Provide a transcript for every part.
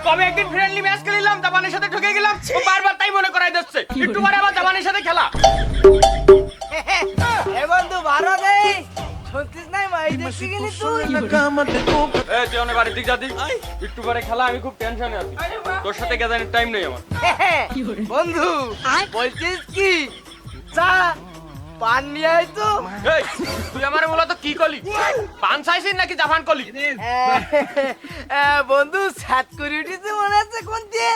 কবে একদিন friendly match খেলিলাম, জাপানের সাথে ঠকে গেলাম, ও বারবার তাই মনে করাই দিচ্ছে একটু পরে আবার জাপানের সাথে খেলা। এ বন্ধু ভালো নেই শুনছিস নাই মাই দেখছি গেলি তুই এই তুই আমার বাড়ির দিকে যাবি, একটু পরে খেলা, আমি খুব টেনশনে আছি, তোর সাথে গেজানের টাইম নেই আমার। বন্ধু বলছিস কি চা পান নিয়ে আয় তো। এই তুই আমার মূলত কি করলি, পান চাইছিস নাকি জাপান করলি? বন্ধু সাত করে উঠেছে মনে আছে কোন দিয়ে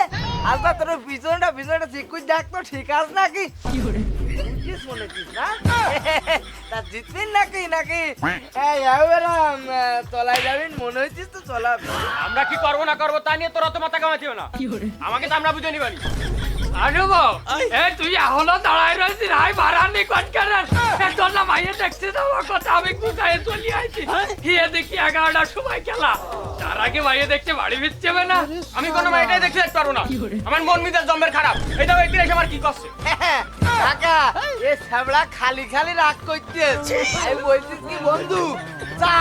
আলবা তোর পিছনটা ঠিক করে দেখ তো ঠিক আছে নাকি কি শুনেছিস না তা জিতবিন নাকি তলায় যাবেন মনে হচ্ছিস তো চলা। আমরা কি করবো না করবো তা নিয়ে তোরা তো মাথা কামাতিও না, আমাকে তো আমরা বুঝে নিবানি। আনুব এ তুই এখনো দাঁড়ায় রয়েছিস রাই বাড়ার নিকট করার তোর না মাইয়ে দেখছিস আমার কথা আমি কোথায় চলি আইছি হিয়ে দেখি 11টার সময় খেলা তার আগে মাইয়ে দেখতে বাড়ি ফিরছে না। আমি কোনো মাইটাই দেখতে যেতে পারবো না, আমার মন মিজাজ জম্বের খারাপ। এই দেখো একদিন এসে আমার কি করছে। কাকা এ ছাবড়া খালি রাগ করতে আমি বলছিস কি বন্ধু চা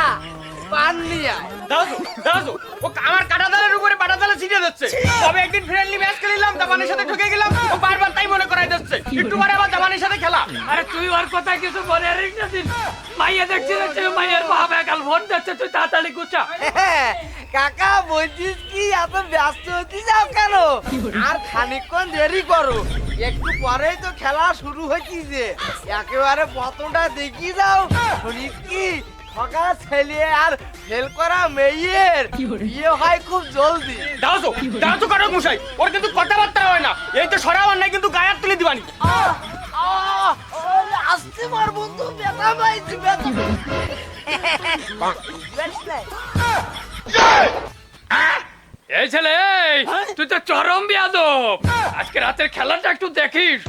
পান নিয়ে আয়। দাঁড়াও ও আমার কাটাদালের উপরে পাটাদালে ছিটে যাচ্ছে। তবে একদিন ফ্রেন্ডলি ম্যাচ খেলিলাম, জাপানের সাথে ঠকে গেলাম, ও বারবার তাই মনে করাই দিচ্ছে একটু পরে আবার জাপানের সাথে খেলা। আরে তুই ওর কথা কিছু মনে রাখিস না দিন মাইয়ে দেখছিস মাইয়ের বাপ একাল ফোন দিচ্ছে তুই তাড়াতাড়ি গুছা। কাকা বলছিস কি এত ব্যস্ত হতে যাও কেন আর খানিকক্ষণ দেরি করো একটু পরেই তো খেলা শুরু হচ্ছে একেবারে প্রথমটা দেখি যাও শুনিস কি সকাল ছেলে আর ফেল করা মেয়ের বিয়ে হয় খুব জলদি। দাঁড়াও তো কারো মশাই, ওর কিন্তু কথাবার্তা হয় না, এই তো সরাও আর নাই কিন্তু গায়ে তুলে দিবানি। আসতে পার বন্ধু ব্যথা পাইছি এই ছেলে তুই তো চরম বিয়াদব আজকে রাতের খেলাটা একটু দেখিস।